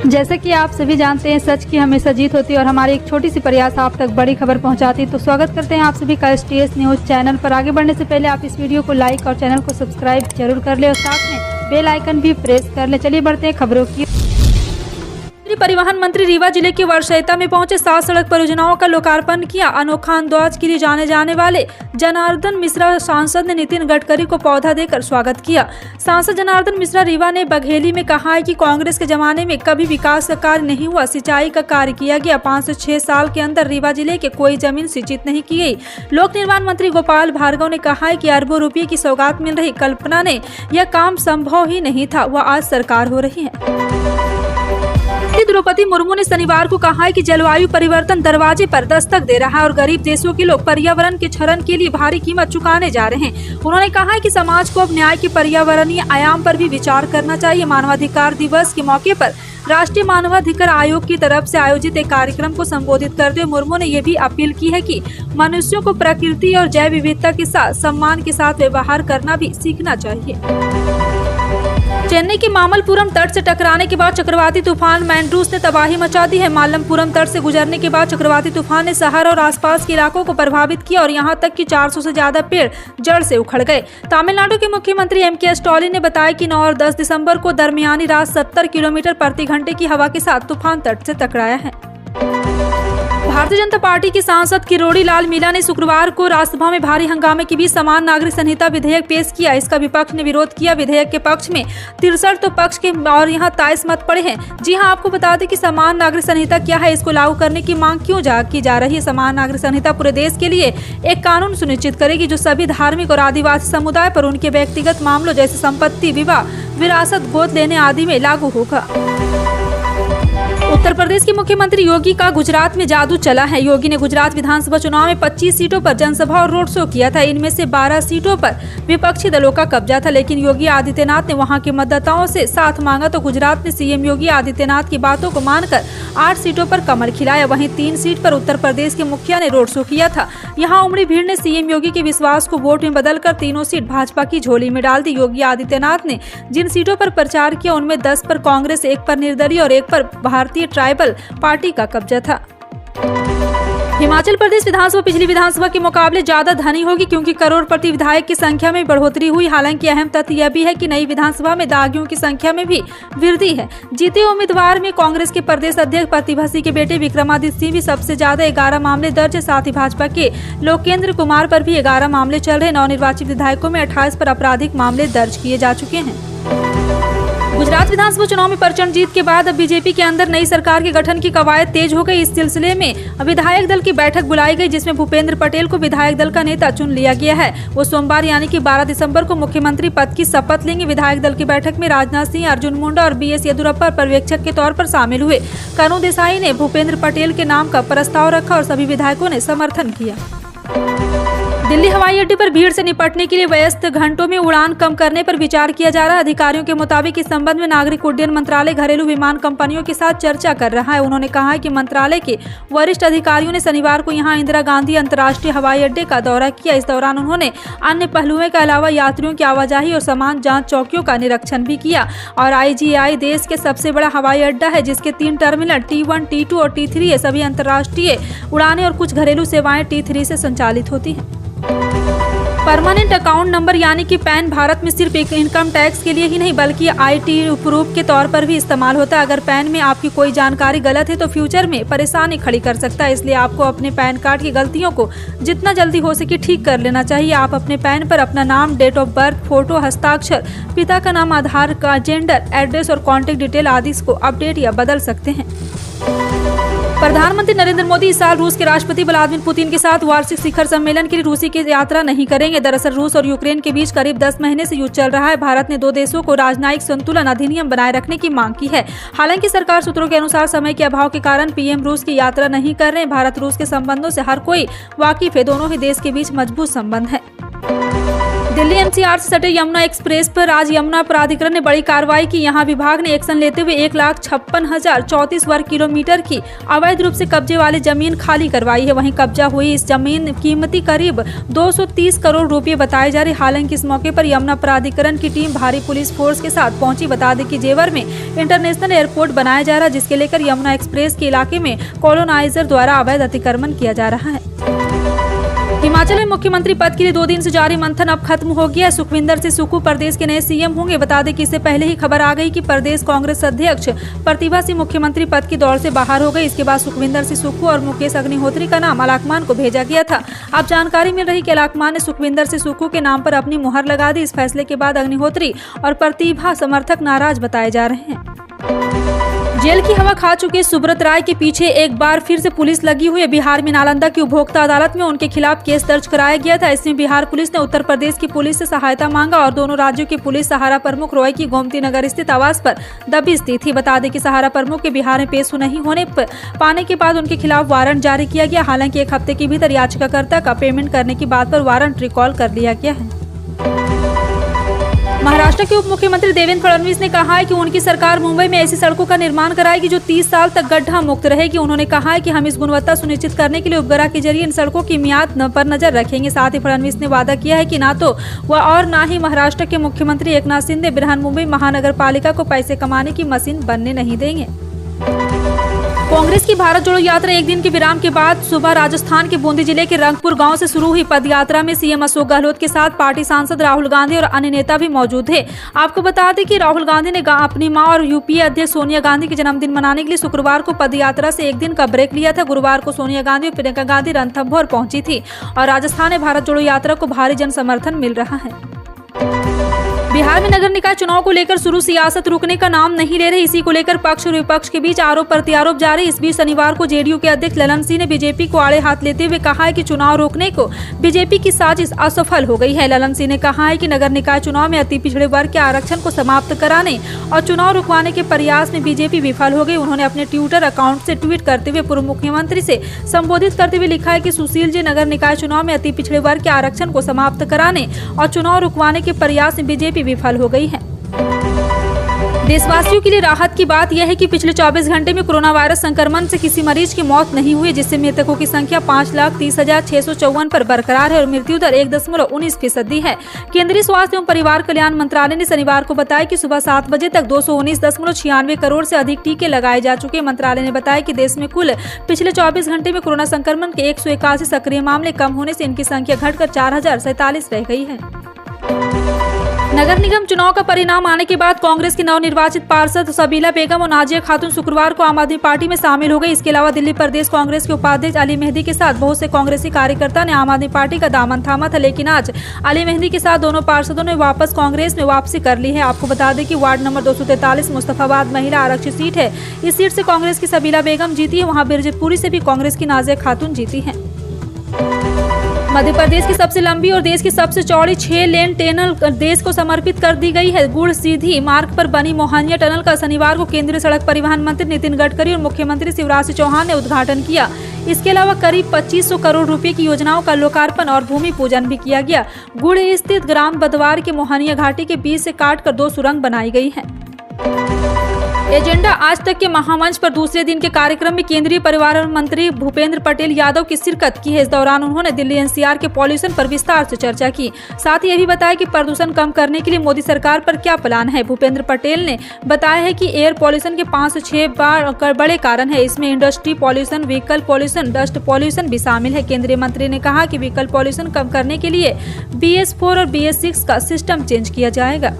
जैसे कि आप सभी जानते हैं, सच की हमेशा जीत होती है और हमारी एक छोटी सी प्रयास आप तक बड़ी खबर पहुंचाती है। तो स्वागत करते हैं आप सभी का STS न्यूज़ चैनल पर। आगे बढ़ने से पहले आप इस वीडियो को लाइक और चैनल को सब्सक्राइब जरूर कर ले और साथ में बेल आइकन भी प्रेस कर ले। चलिए बढ़ते हैं खबरों की। परिवहन मंत्री रीवा जिले के वर्षैता में पहुंचे, 7 सड़क परियोजनाओं का लोकार्पण किया। अनोखा अंदाज के लिए जाने जाने वाले जनार्दन मिश्रा सांसद ने नितिन गडकरी को पौधा देकर स्वागत किया। सांसद जनार्दन मिश्रा रीवा ने बघेली में कहा है कि कांग्रेस के जमाने में कभी विकास का कार्य नहीं हुआ, सिंचाई का कार्य किया गया। 5 से 6 साल के अंदर रीवा जिले के कोई जमीन सिंचित नहीं की गई। लोक निर्माण मंत्री गोपाल भार्गव ने कहा है कि अरबों रुपये की सौगात मिल रही, कल्पना ने यह काम संभव ही नहीं था, वह आज सरकार हो रही है। द्रौपदी मुर्मू ने शनिवार को कहा है कि जलवायु परिवर्तन दरवाजे पर दस्तक दे रहा है और गरीब देशों के लोग पर्यावरण के क्षरण के लिए भारी कीमत चुकाने जा रहे हैं। उन्होंने कहा है कि समाज को अब न्याय के पर्यावरणीय आयाम पर भी विचार करना चाहिए। मानवाधिकार दिवस के मौके पर राष्ट्रीय मानवाधिकार आयोग की तरफ से आयोजित एक कार्यक्रम को संबोधित करते हुए मुर्मू ने यह भी अपील की है कि मनुष्यों को प्रकृति और जैव विविधता के साथ सम्मान के साथ व्यवहार करना भी सीखना चाहिए। चेन्नई के मामल्लपुरम तट से टकराने के बाद चक्रवाती तूफान मैंड्रूस ने तबाही मचा दी है। मामल्लपुरम तट से गुजरने के बाद चक्रवाती तूफान ने शहर और आसपास के इलाकों को प्रभावित किया और यहां तक कि 400 से ज्यादा पेड़ जड़ से उखड़ गए। तमिलनाडु के मुख्यमंत्री MK स्टालिन ने बताया कि 9 और 10 दिसंबर को दरमियानी रात 70 किलोमीटर प्रति घंटे की हवा के साथ तूफान तट से टकराया है। भारतीय जनता पार्टी के सांसद किरोड़ी लाल मीणा ने शुक्रवार को राज्यसभा में भारी हंगामे के बीच समान नागरिक संहिता विधेयक पेश किया। इसका विपक्ष ने विरोध किया। विधेयक के पक्ष में 63 तो पक्ष के और यहाँ 23 मत पड़े हैं। जी हां, आपको बता दें कि समान नागरिक संहिता क्या है, इसको लागू करने की मांग क्यों की जा रही है। समान नागरिक संहिता पूरे देश के लिए एक कानून सुनिश्चित करेगी जो सभी धार्मिक और आदिवासी समुदाय पर उनके व्यक्तिगत मामलों जैसे संपत्ति, विवाह, विरासत, गोद लेने आदि में लागू होगा। उत्तर प्रदेश के मुख्यमंत्री योगी का गुजरात में जादू चला है। योगी ने गुजरात विधानसभा चुनाव में 25 सीटों पर जनसभा और रोड शो किया था। इनमें से 12 सीटों पर विपक्षी दलों का कब्जा था, लेकिन योगी आदित्यनाथ ने वहां के मतदाताओं से साथ मांगा तो गुजरात में CM योगी आदित्यनाथ की बातों को मानकर 8 सीटों पर कमर खिलाया। वहीं 3 सीट पर उत्तर प्रदेश के मुखिया ने रोड शो किया था। यहाँ उमड़ी भीड़ ने CM योगी के विश्वास को वोट में बदलकर तीनों सीट भाजपा की झोली में डाल दी। योगी आदित्यनाथ ने जिन सीटों पर प्रचार किया उनमें 10 पर कांग्रेस, 1 पर निर्दलीय और 1 पर भारतीय ट्राइबल पार्टी का कब्जा था। हिमाचल प्रदेश विधानसभा पिछली विधानसभा के मुकाबले ज्यादा धनी होगी क्योंकि करोड़पति विधायक की संख्या में बढ़ोतरी हुई। हालांकि अहम तथ्य यह भी है कि नई विधानसभा में दागियों की संख्या में भी वृद्धि है। जीते उम्मीदवार में कांग्रेस के प्रदेश अध्यक्ष प्रतिभा सिंह के बेटे विक्रमादित्य सिंह भी सबसे ज्यादा 11 मामले दर्ज है। साथ ही भाजपा के लोकेंद्र कुमार पर भी 11 मामले चल रहे। नवनिर्वाचित विधायकों में 28 पर आपराधिक मामले दर्ज किए जा चुके हैं। गुजरात विधानसभा चुनाव में प्रचंड जीत के बाद अब बीजेपी के अंदर नई सरकार के गठन की कवायद तेज हो गई। इस सिलसिले में विधायक दल की बैठक बुलाई गई जिसमें भूपेंद्र पटेल को विधायक दल का नेता चुन लिया गया है। वो सोमवार यानी कि 12 दिसंबर को मुख्यमंत्री पद की शपथ लेंगे। विधायक दल की बैठक में राजनाथ सिंह, अर्जुन मुंडा और BS येदियुरप्पा पर्यवेक्षक के तौर पर शामिल हुए। कनु देसाई ने भूपेंद्र पटेल के नाम का प्रस्ताव रखा और सभी विधायकों ने समर्थन किया। दिल्ली हवाई अड्डे पर भीड़ से निपटने के लिए व्यस्त घंटों में उड़ान कम करने पर विचार किया जा रहा है। अधिकारियों के मुताबिक इस संबंध में नागरिक उड्डयन मंत्रालय घरेलू विमान कंपनियों के साथ चर्चा कर रहा है। उन्होंने कहा है कि मंत्रालय के वरिष्ठ अधिकारियों ने शनिवार को यहां इंदिरा गांधी अंतर्राष्ट्रीय हवाई अड्डे का दौरा किया। इस दौरान उन्होंने अन्य पहलुओं के अलावा यात्रियों की आवाजाही और सामान जाँच चौकियों का निरीक्षण भी किया। और IGI देश के सबसे बड़ा हवाई अड्डा है जिसके 3 टर्मिनल T1, T2 और T3 है। सभी अंतर्राष्ट्रीय उड़ानें और कुछ घरेलू सेवाएं T3 से संचालित होती हैं। परमानेंट अकाउंट नंबर यानी कि पैन भारत में सिर्फ एक इनकम टैक्स के लिए ही नहीं बल्कि IT प्रूफ के तौर पर भी इस्तेमाल होता है। अगर पैन में आपकी कोई जानकारी गलत है तो फ्यूचर में परेशानी खड़ी कर सकता है। इसलिए आपको अपने पैन कार्ड की गलतियों को जितना जल्दी हो सके ठीक कर लेना चाहिए। आप अपने पैन पर अपना नाम, डेट ऑफ बर्थ, फोटो, हस्ताक्षर, पिता का नाम, आधार कार्ड, जेंडर, एड्रेस और कॉन्टेक्ट डिटेल आदि को अपडेट या बदल सकते हैं। प्रधानमंत्री नरेंद्र मोदी इस साल रूस के राष्ट्रपति व्लादिमीर पुतिन के साथ वार्षिक शिखर सम्मेलन के लिए रूसी की यात्रा नहीं करेंगे। दरअसल रूस और यूक्रेन के बीच करीब 10 महीने से युद्ध चल रहा है। भारत ने 2 देशों को राजनयिक संतुलन अधिनियम बनाए रखने की मांग की है। हालांकि सरकार सूत्रों के अनुसार समय के अभाव के कारण PM रूस की यात्रा नहीं कर रहे हैं। भारत रूस के संबंधों से हर कोई वाकिफ है। दोनों ही देश के बीच मजबूत संबंध है। दिल्ली एनसीआर से सटे यमुना एक्सप्रेस पर आज यमुना प्राधिकरण ने बड़ी कार्रवाई की। यहां विभाग ने एक्शन लेते हुए 1,56,034 वर्ग किलोमीटर की अवैध रूप से कब्जे वाली जमीन खाली करवाई है। वहीं कब्जा हुई इस जमीन कीमती करीब 230 करोड़ रुपए बताए जा रहे। हालांकि इस मौके पर यमुना प्राधिकरण की टीम भारी पुलिस फोर्स के साथ पहुंची। बता दें कि जेवर में इंटरनेशनल एयरपोर्ट बनाया जा रहा है, जिसके लेकर यमुना एक्सप्रेस के इलाके में कॉलोनाइजर द्वारा अवैध अतिक्रमण किया जा रहा है। हिमाचल में मुख्यमंत्री पद के लिए 2 दिन से जारी मंथन अब खत्म हो गया है। सुखविंदर सिंह सुक्खू प्रदेश के नए सीएम होंगे। बता दें कि इससे पहले ही खबर आ गई कि प्रदेश कांग्रेस अध्यक्ष प्रतिभा सिंह मुख्यमंत्री पद की दौड़ से बाहर हो गई। इसके बाद सुखविंदर सिंह सुक्खू और मुकेश अग्निहोत्री का नाम अलाकमान को भेजा गया था। अब जानकारी मिल रही कि अलाकमान ने सुखविंदर सिंह सुक्खू के नाम पर अपनी मुहर लगा दी। इस फैसले के बाद अग्निहोत्री और प्रतिभा समर्थक नाराज बताए जा रहे हैं। जेल की हवा खा चुके सुब्रत राय के पीछे एक बार फिर से पुलिस लगी हुई है। बिहार में नालंदा की उपभोक्ता अदालत में उनके खिलाफ केस दर्ज कराया गया था। इसमें बिहार पुलिस ने उत्तर प्रदेश की पुलिस से सहायता मांगा और दोनों राज्यों की पुलिस सहारा प्रमुख रॉय की गोमती नगर स्थित आवास पर दबिश दी थी। बता दें कि सहारा प्रमुख के बिहार में पेश नहीं होने पाने के बाद उनके खिलाफ वारंट जारी किया गया। हालांकि 1 हफ्ते के भीतर याचिकाकर्ता का पेमेंट करने की बात पर वारंट रिकॉल कर लिया गया है। महाराष्ट्र के उप मुख्यमंत्री देवेंद्र फडणवीस ने कहा है कि उनकी सरकार मुंबई में ऐसी सड़कों का निर्माण कराएगी जो 30 साल तक गड्ढा मुक्त रहेगी। उन्होंने कहा है कि हम इस गुणवत्ता सुनिश्चित करने के लिए उपग्रह के जरिए इन सड़कों की मियाद पर नजर रखेंगे। साथ ही फडणवीस ने वादा किया है कि ना तो वह और ना ही महाराष्ट्र के मुख्यमंत्री एकनाथ शिंदे बृहन्मुंबई महानगर पालिका को पैसे कमाने की मशीन बनने नहीं देंगे। कांग्रेस की भारत जोड़ो यात्रा 1 दिन के विराम के बाद सुबह राजस्थान के बूंदी जिले के रंगपुर गांव से शुरू हुई। पद यात्रा में सीएम अशोक गहलोत के साथ पार्टी सांसद राहुल गांधी और अन्य नेता भी मौजूद थे। आपको बता दें कि राहुल गांधी ने अपनी मां और यूपीए अध्यक्ष सोनिया गांधी के जन्मदिन मनाने के लिए शुक्रवार को पद यात्रा से 1 दिन का ब्रेक लिया था। गुरुवार को सोनिया गांधी और प्रियंका गांधी रणथंभौर पहुंची थी और राजस्थान में भारत जोड़ो यात्रा को भारी जन समर्थन मिल रहा है। बिहार में नगर निकाय चुनाव को लेकर शुरू सियासत रुकने का नाम नहीं ले रही। इसी को लेकर पक्ष और विपक्ष के बीच आरोप प्रत्यारोप जारी। इस बीच शनिवार को जेडीयू के अध्यक्ष ललन सिंह ने बीजेपी को आड़े हाथ लेते हुए कहा है कि चुनाव रोकने को बीजेपी की साजिश असफल हो गई है। ललन सिंह ने कहा है कि नगर निकाय चुनाव में अति पिछड़े वर्ग के आरक्षण को समाप्त कराने और चुनाव रुकवाने के प्रयास में बीजेपी विफल हो गई। उन्होंने अपने ट्विटर अकाउंट से ट्वीट करते हुए पूर्व मुख्यमंत्री से संबोधित करते हुए लिखा है कि सुशील जी, नगर निकाय चुनाव में अति पिछड़े वर्ग के आरक्षण को समाप्त कराने और चुनाव रुकवाने के प्रयास में बीजेपी विफल हो गई है। देशवासियों के लिए राहत की बात यह है कि पिछले 24 घंटे में कोरोना वायरस संक्रमण से किसी मरीज की मौत नहीं हुई, जिससे मृतकों की संख्या 5,30,654 पर बरकरार है और मृत्यु दर 1.19% है। केंद्रीय स्वास्थ्य एवं परिवार कल्याण मंत्रालय ने शनिवार को बताया कि सुबह 7 बजे तक 219.96 करोड़ से अधिक टीके लगाए जा चुके। मंत्रालय ने बताया कि देश में कुल पिछले 24 घंटे में कोरोना संक्रमण के 181 सक्रिय मामले कम होने से इनकी संख्या घटकर 4,047 रह गई है। नगर निगम चुनाव का परिणाम आने के बाद कांग्रेस की नवनिर्वाचित पार्षद सबीला बेगम और नाजिया खातून शुक्रवार को आम आदमी पार्टी में शामिल हो गई। इसके अलावा दिल्ली प्रदेश कांग्रेस के उपाध्यक्ष अली मेहदी के साथ बहुत से कांग्रेसी कार्यकर्ता ने आम आदमी पार्टी का दामन थामा था, लेकिन आज अली मेहदी के साथ दोनों पार्षदों ने वापस कांग्रेस में वापसी कर ली है। आपको बता दें कि वार्ड नंबर 243 मुस्तफाबाद महिला आरक्षित सीट है। इस सीट से कांग्रेस की सबीला बेगम जीती है। वहाँ बिरजितपुरी से भी कांग्रेस की नाजिया खातून जीती है। मध्य प्रदेश की सबसे लंबी और देश की सबसे चौड़ी 6 लेन टनल देश को समर्पित कर दी गई है। गुड़ सीधी मार्ग पर बनी मोहनिया टनल का शनिवार को केंद्रीय सड़क परिवहन मंत्री नितिन गडकरी और मुख्यमंत्री शिवराज सिंह चौहान ने उद्घाटन किया। इसके अलावा करीब 2500 करोड़ रुपए की योजनाओं का लोकार्पण और भूमि पूजन भी किया गया। गुड़ स्थित ग्राम बदवार के मोहनिया घाटी के बीच से काटकर 2 सुरंग बनाई गई है। एजेंडा आज तक के महामंच पर दूसरे दिन के कार्यक्रम में केंद्रीय परिवहन मंत्री भूपेंद्र पटेल यादव की शिरकत की है। इस दौरान उन्होंने दिल्ली एनसीआर के पॉल्यूशन पर विस्तार से चर्चा की। साथ ही यह भी बताया कि प्रदूषण कम करने के लिए मोदी सरकार पर क्या प्लान है। भूपेंद्र पटेल ने बताया है कि एयर पॉल्यूशन के 5 से 6 बड़े कारण है। इसमें industry pollution, vehicle pollution, dust pollution भी शामिल है। केंद्रीय मंत्री ने कहा कि व्हीकल पॉल्यूशन कम करने के लिए BS4 और BS6 का सिस्टम चेंज किया जाएगा।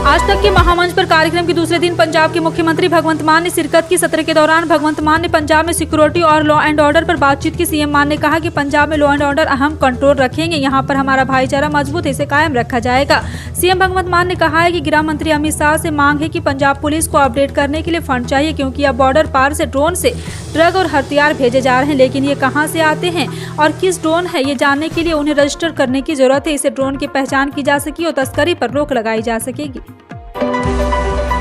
आज तक के महामंच पर कार्यक्रम के दूसरे दिन पंजाब के मुख्यमंत्री भगवंत मान ने शिरकत की। सत्र के दौरान भगवंत मान ने पंजाब में सिक्योरिटी और लॉ एंड ऑर्डर पर बातचीत की। सीएम मान ने कहा कि पंजाब में लॉ एंड ऑर्डर अहम कंट्रोल रखेंगे। यहाँ पर हमारा भाईचारा मजबूत है, इसे कायम रखा जाएगा। सीएम भगवंत मान ने कहा है कि गृह मंत्री अमित शाह से मांग है कि पंजाब पुलिस को अपडेट करने के लिए फंड चाहिए, क्योंकि अब बॉर्डर पार से ड्रोन से ड्रग और हथियार भेजे जा रहे हैं, लेकिन ये कहां से आते हैं और किस ड्रोन है ये जानने के लिए उन्हें रजिस्टर करने की जरूरत है। इससे ड्रोन की पहचान की जा सकेगी और तस्करी पर रोक लगाई जा सकेगी।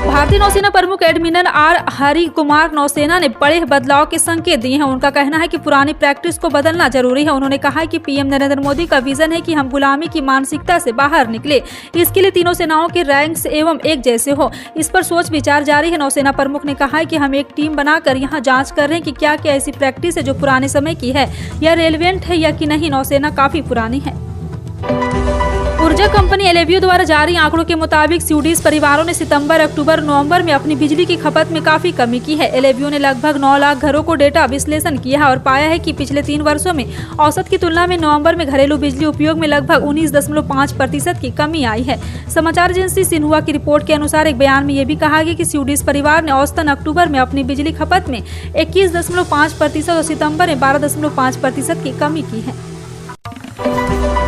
भारतीय नौसेना प्रमुख एडमिरल आर हरि कुमार नौसेना ने बड़े बदलाव के संकेत दिए हैं। उनका कहना है कि पुरानी प्रैक्टिस को बदलना जरूरी है। उन्होंने कहा है कि पीएम नरेंद्र मोदी का विजन है कि हम गुलामी की मानसिकता से बाहर निकले। इसके लिए तीनों सेनाओं के रैंक्स एवं एक जैसे हो, इस पर सोच विचार जारी है। नौसेना प्रमुख ने कहा है कि हम एक टीम बनाकर यहाँ जाँच कर रहे हैं कि क्या क्या ऐसी प्रैक्टिस है जो पुराने समय की है या रेलिवेंट है या कि नहीं। नौसेना काफी पुरानी है। ऊर्जा कंपनी एलेवियो द्वारा जारी आंकड़ों के मुताबिक स्वीडिश परिवारों ने सितंबर, अक्टूबर, नवंबर में अपनी बिजली की खपत में काफी कमी की है। एलेवियो ने लगभग 9 लाख घरों को डेटा विश्लेषण किया है और पाया है कि पिछले 3 वर्षों में औसत की तुलना में नवंबर में घरेलू बिजली उपयोग में लगभग 19.5% की कमी आई है। समाचार एजेंसी सिन्हुआ की रिपोर्ट के अनुसार एक बयान में यह भी कहा गया कि स्वीडिश परिवार ने औसतन अक्टूबर में अपनी बिजली खपत में 21.5% और सितंबर में 12.5% की कमी की है।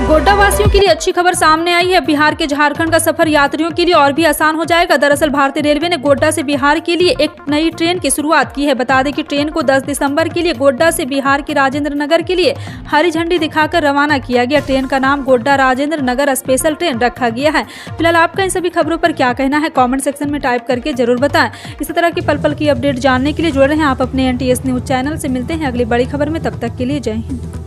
गोड्डा वासियों के लिए अच्छी खबर सामने आई है। बिहार के झारखंड का सफर यात्रियों के लिए और भी आसान हो जाएगा। दरअसल भारतीय रेलवे ने गोड्डा से बिहार के लिए एक नई ट्रेन की शुरुआत की है। बता दें कि ट्रेन को 10 दिसंबर के लिए गोड्डा से बिहार के राजेंद्र नगर के लिए हरी झंडी दिखाकर रवाना किया गया। ट्रेन का नाम गोड्डा राजेंद्र नगर स्पेशल ट्रेन रखा गया है। फिलहाल आपका इन सभी खबरों पर क्या कहना है, कॉमेंट सेक्शन में टाइप करके जरूर बताएं। इसी तरह की पल पल की अपडेट जानने के लिए जुड़े रहें आप अपने NTS न्यूज चैनल से। मिलते हैं अगली बड़ी खबर में, तब तक के लिए जय हिंद।